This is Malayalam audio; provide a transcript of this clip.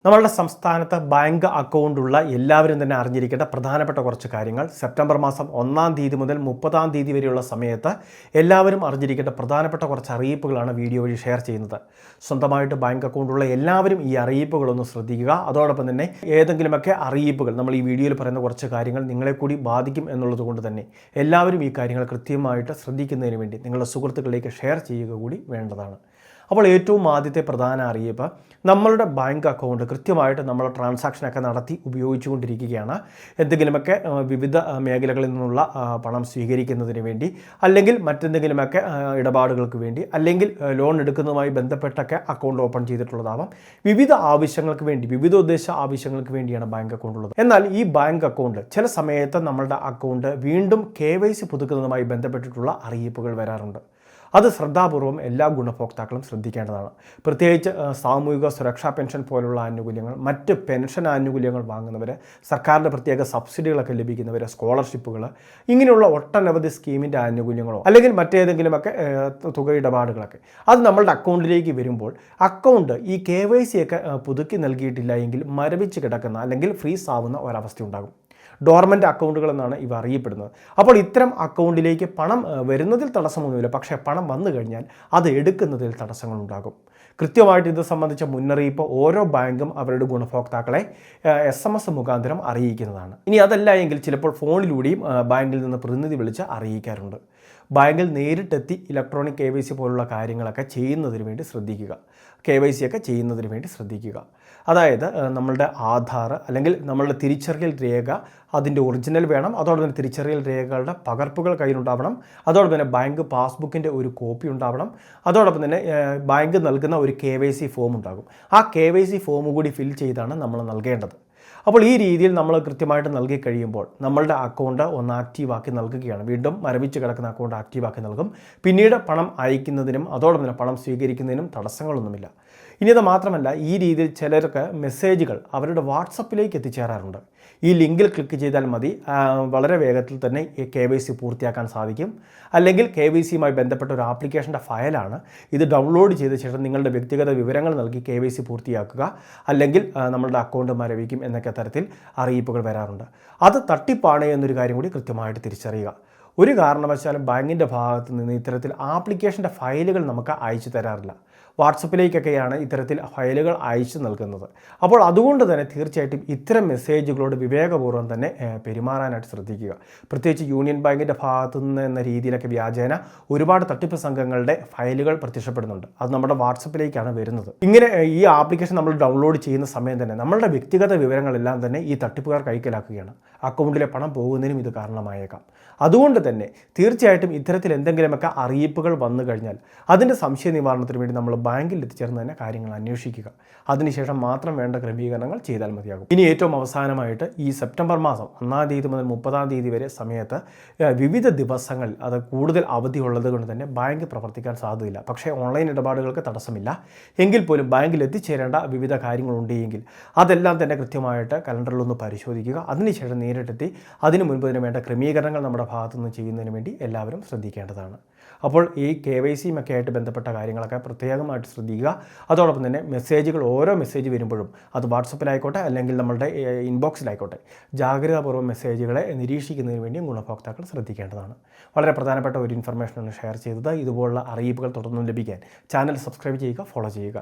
നമ്മളുടെ സംസ്ഥാനത്ത് ബാങ്ക് അക്കൗണ്ടുള്ള എല്ലാവരും തന്നെ അറിഞ്ഞിരിക്കേണ്ട പ്രധാനപ്പെട്ട കുറച്ച് കാര്യങ്ങൾ സെപ്റ്റംബർ മാസം 1-ാം തീയതി മുതൽ 30-ാം തീയതി വരെയുള്ള സമയത്ത് എല്ലാവരും അറിഞ്ഞിരിക്കേണ്ട പ്രധാനപ്പെട്ട കുറച്ച് അറിയിപ്പുകളാണ് വീഡിയോ വഴി ഷെയർ ചെയ്യുന്നത്. സ്വന്തമായിട്ട് ബാങ്ക് അക്കൗണ്ടുള്ള എല്ലാവരും ഈ അറിയിപ്പുകളൊന്ന് ശ്രദ്ധിക്കുക. അതോടൊപ്പം തന്നെ ഏതെങ്കിലുമൊക്കെ അറിയിപ്പുകൾ നമ്മൾ ഈ വീഡിയോയിൽ പറയുന്ന കുറച്ച് കാര്യങ്ങൾ നിങ്ങളെ കൂടി ബാധിക്കും എന്നുള്ളത് കൊണ്ട് തന്നെ എല്ലാവരും ഈ കാര്യങ്ങൾ കൃത്യമായിട്ട് ശ്രദ്ധിക്കുന്നതിന് വേണ്ടി നിങ്ങളുടെ സുഹൃത്തുക്കളിലേക്ക് ഷെയർ ചെയ്യുക കൂടി വേണ്ടതാണ്. അപ്പോൾ ഏറ്റവും ആദ്യത്തെ പ്രധാന അറിയിപ്പ്, നമ്മളുടെ ബാങ്ക് അക്കൗണ്ട് കൃത്യമായിട്ട് നമ്മൾ ട്രാൻസാക്ഷനൊക്കെ നടത്തി ഉപയോഗിച്ചുകൊണ്ടിരിക്കുകയാണ്. എന്തെങ്കിലുമൊക്കെ വിവിധ മേഖലകളിൽ നിന്നുള്ള പണം സ്വീകരിക്കുന്നതിന് വേണ്ടി, അല്ലെങ്കിൽ മറ്റെന്തെങ്കിലുമൊക്കെ ഇടപാടുകൾക്ക് വേണ്ടി, അല്ലെങ്കിൽ ലോൺ എടുക്കുന്നതുമായി ബന്ധപ്പെട്ടൊക്കെ അക്കൗണ്ട് ഓപ്പൺ ചെയ്തിട്ടുള്ളതാവാം. വിവിധ ആവശ്യങ്ങൾക്ക് വേണ്ടി, വിവിധോദ്ദേശ ആവശ്യങ്ങൾക്ക് വേണ്ടിയാണ് ബാങ്ക് അക്കൗണ്ട് ഉള്ളത്. എന്നാൽ ഈ ബാങ്ക് അക്കൗണ്ട് ചില സമയത്ത് നമ്മളുടെ അക്കൗണ്ട് വീണ്ടും KYC പുതുക്കുന്നതുമായി ബന്ധപ്പെട്ടിട്ടുള്ള അറിയിപ്പുകൾ വരാറുണ്ട്. അത് ശ്രദ്ധാപൂർവം എല്ലാ ഗുണഭോക്താക്കളും ശ്രദ്ധിക്കേണ്ടതാണ്. പ്രത്യേകിച്ച് സാമൂഹിക സുരക്ഷാ പെൻഷൻ പോലുള്ള ആനുകൂല്യങ്ങൾ, മറ്റ് പെൻഷൻ ആനുകൂല്യങ്ങൾ വാങ്ങുന്നവർ, സർക്കാരിൻ്റെ പ്രത്യേക സബ്സിഡികളൊക്കെ ലഭിക്കുന്നവർ, സ്കോളർഷിപ്പുകൾ, ഇങ്ങനെയുള്ള ഒട്ടനവധി സ്കീമിൻ്റെ ആനുകൂല്യങ്ങളോ അല്ലെങ്കിൽ മറ്റേതെങ്കിലുമൊക്കെ തുക ഇടപാടുകളൊക്കെ അത് നമ്മളുടെ അക്കൗണ്ടിലേക്ക് വരുമ്പോൾ അക്കൗണ്ട് ഈ KYC ഒക്കെ പുതുക്കി നൽകിയിട്ടില്ല എങ്കിൽ മരവിച്ച് കിടക്കുന്ന അല്ലെങ്കിൽ ഫ്രീസ് ആവുന്ന ഒരവസ്ഥ ഉണ്ടാകും. ഡോർമെൻ്റ് അക്കൗണ്ടുകൾ എന്നാണ് ഇവ അറിയപ്പെടുന്നത്. അപ്പോൾ ഇത്തരം അക്കൗണ്ടിലേക്ക് പണം വരുന്നതിൽ തടസ്സമൊന്നുമില്ല, പക്ഷേ പണം വന്നു കഴിഞ്ഞാൽ അത് എടുക്കുന്നതിൽ തടസ്സങ്ങളുണ്ടാകും. കൃത്യമായിട്ട് ഇത് സംബന്ധിച്ച മുന്നറിയിപ്പ് ഓരോ ബാങ്കും അവരുടെ ഗുണഭോക്താക്കളെ SMS മുഖാന്തരം അറിയിക്കുന്നതാണ്. ഇനി അതല്ല എങ്കിൽ ചിലപ്പോൾ ഫോണിലൂടെയും ബാങ്കിൽ നിന്ന് പ്രതിനിധി വിളിച്ച് അറിയിക്കാറുണ്ട്. ബാങ്കിൽ നേരിട്ടെത്തി ഇലക്ട്രോണിക് KYC പോലുള്ള കാര്യങ്ങളൊക്കെ ചെയ്യുന്നതിന് വേണ്ടി ശ്രദ്ധിക്കുക. KYC ഒക്കെ ചെയ്യുന്നതിന് വേണ്ടി ശ്രദ്ധിക്കുക. അതായത് നമ്മളുടെ ആധാർ അല്ലെങ്കിൽ നമ്മളുടെ തിരിച്ചറിയൽ രേഖ അതിൻ്റെ ഒറിജിനൽ വേണം. അതോടൊപ്പം തന്നെ തിരിച്ചറിയൽ രേഖകളുടെ പകർപ്പുകൾ കയ്യിലുണ്ടാവണം. അതോടൊപ്പം തന്നെ ബാങ്ക് പാസ്ബുക്കിൻ്റെ ഒരു കോപ്പി ഉണ്ടാവണം. അതോടൊപ്പം തന്നെ ബാങ്ക് നൽകുന്ന ഒരു KYC ഫോം ഉണ്ടാകും. ആ KYC ഫോം കൂടി ഫിൽ ചെയ്താണ് നമ്മൾ നൽകേണ്ടത്. അപ്പോൾ ഈ രീതിയിൽ നമ്മൾ കൃത്യമായിട്ട് നൽകി കഴിയുമ്പോൾ നമ്മളുടെ അക്കൗണ്ട് ഒന്ന് ആക്റ്റീവാക്കി നൽകുകയാണ്. വീണ്ടും മരവിച്ച് കിടക്കുന്ന അക്കൗണ്ട് ആക്റ്റീവാക്കി നൽകും. പിന്നീട് പണം അയക്കുന്നതിനും അതോടൊപ്പം തന്നെ പണം സ്വീകരിക്കുന്നതിനും തടസ്സങ്ങളൊന്നുമില്ല. ഇനി അത് മാത്രമല്ല, ഈ രീതിയിൽ ചിലർക്ക് മെസ്സേജുകൾ അവരുടെ വാട്സപ്പിലേക്ക് എത്തിച്ചേരാറുണ്ട്. ഈ ലിങ്കിൽ ക്ലിക്ക് ചെയ്താൽ മതി, വളരെ വേഗത്തിൽ തന്നെ ഈ KYC പൂർത്തിയാക്കാൻ സാധിക്കും. അല്ലെങ്കിൽ KYCയുമായി ബന്ധപ്പെട്ട ഒരു ആപ്ലിക്കേഷൻ്റെ ഫയലാണ്. ഇത് ഡൗൺലോഡ് ചെയ്ത ശേഷം നിങ്ങളുടെ വ്യക്തിഗത വിവരങ്ങൾ നൽകി KYC പൂർത്തിയാക്കുക, അല്ലെങ്കിൽ നമ്മളുടെ അക്കൗണ്ട് മരവിക്കും എന്നൊക്കെ തരത്തിൽ അറിയിപ്പുകൾ വരാറുണ്ട്. അത് തട്ടിപ്പാണ് എന്നൊരു കാര്യം കൂടി കൃത്യമായിട്ട് തിരിച്ചറിയുക. ഒരു കാരണവശാലും ബാങ്കിൻ്റെ ഭാഗത്ത് നിന്ന് ഇത്തരത്തിൽ ആപ്ലിക്കേഷൻ്റെ ഫയലുകൾ നമുക്ക് അയച്ചു തരാറില്ല. വാട്സപ്പിലേക്കൊക്കെയാണ് ഇത്തരത്തിൽ ഫയലുകൾ അയച്ചു നൽകുന്നത്. അപ്പോൾ അതുകൊണ്ട് തന്നെ തീർച്ചയായിട്ടും ഇത്തരം മെസ്സേജുകളോട് വിവേകപൂർവ്വം തന്നെ പെരുമാറാനായിട്ട് ശ്രദ്ധിക്കുക. പ്രത്യേകിച്ച് യൂണിയൻ ബാങ്കിൻ്റെ ഭാഗത്തു നിന്ന് എന്ന രീതിയിലൊക്കെ വ്യാജേന ഒരുപാട് തട്ടിപ്പ് സംഘങ്ങളുടെ ഫയലുകൾ പ്രത്യക്ഷപ്പെടുന്നുണ്ട്. അത് നമ്മുടെ വാട്സപ്പിലേക്കാണ് വരുന്നത്. ഇങ്ങനെ ഈ ആപ്ലിക്കേഷൻ നമ്മൾ ഡൗൺലോഡ് ചെയ്യുന്ന സമയം തന്നെ നമ്മളുടെ വ്യക്തിഗത വിവരങ്ങളെല്ലാം തന്നെ ഈ തട്ടിപ്പുകാർ കൈക്കലാക്കുകയാണ്. അക്കൗണ്ടിലെ പണം പോകുന്നതിനും ഇത് കാരണമായേക്കാം. അതുകൊണ്ട് തന്നെ തീർച്ചയായിട്ടും ഇത്തരത്തിൽ എന്തെങ്കിലുമൊക്കെ അറിയിപ്പുകൾ വന്നു കഴിഞ്ഞാൽ അതിൻ്റെ സംശയ നിവാരണത്തിന് വേണ്ടി നമ്മൾ ബാങ്കിൽ എത്തിച്ചേർന്ന് തന്നെ കാര്യങ്ങൾ അന്വേഷിക്കുക. അതിനുശേഷം മാത്രം വേണ്ട ക്രമീകരണങ്ങൾ ചെയ്താൽ മതിയാകും. ഇനി ഏറ്റവും അവസാനമായിട്ട് ഈ സെപ്റ്റംബർ മാസം 1-ാം തീയതി മുതൽ 30-ാം തീയതി വരെ സമയത്ത് വിവിധ ദിവസങ്ങളിൽ അത് കൂടുതൽ അവധി ഉള്ളത് കൊണ്ട് തന്നെ ബാങ്ക് പ്രവർത്തിക്കാൻ സാധ്യതയില്ല. പക്ഷേ ഓൺലൈൻ ഇടപാടുകൾക്ക് തടസ്സമില്ല. എങ്കിൽ പോലും ബാങ്കിൽ എത്തിച്ചേരേണ്ട വിവിധ കാര്യങ്ങളുണ്ടെങ്കിൽ അതെല്ലാം തന്നെ കൃത്യമായിട്ട് കലണ്ടറിലൊന്ന് പരിശോധിക്കുക. അതിനുശേഷം നേരിട്ടെത്തി അതിനു മുൻപ് ഇതിന് വേണ്ട ക്രമീകരണങ്ങൾ നമ്മുടെ ഭാഗത്തുനിന്ന് ചെയ്യുന്നതിന് വേണ്ടി എല്ലാവരും ശ്രദ്ധിക്കേണ്ടതാണ്. അപ്പോൾ ഈ KYCയും ഒക്കെ ആയിട്ട് ബന്ധപ്പെട്ട കാര്യങ്ങളൊക്കെ പ്രത്യേകമായിട്ട് ശ്രദ്ധിക്കുക. അതോടൊപ്പം തന്നെ മെസ്സേജുകൾ, ഓരോ മെസ്സേജ് വരുമ്പോഴും അത് വാട്സപ്പിലായിക്കോട്ടെ അല്ലെങ്കിൽ നമ്മളുടെ ഇൻബോക്സിലായിക്കോട്ടെ ജാഗ്രതാപൂർവ്വം മെസ്സേജുകളെ നിരീക്ഷിക്കുന്നതിന് വേണ്ടി ഗുണഭോക്താക്കൾ ശ്രദ്ധിക്കേണ്ടതാണ്. വളരെ പ്രധാനപ്പെട്ട ഒരു ഇൻഫർമേഷനാണ് ഷെയർ ചെയ്തത്. ഇതുപോലുള്ള അറിയിപ്പുകൾ തുടർന്നും ലഭിക്കാൻ ചാനൽ സബ്സ്ക്രൈബ് ചെയ്യുക, ഫോളോ ചെയ്യുക.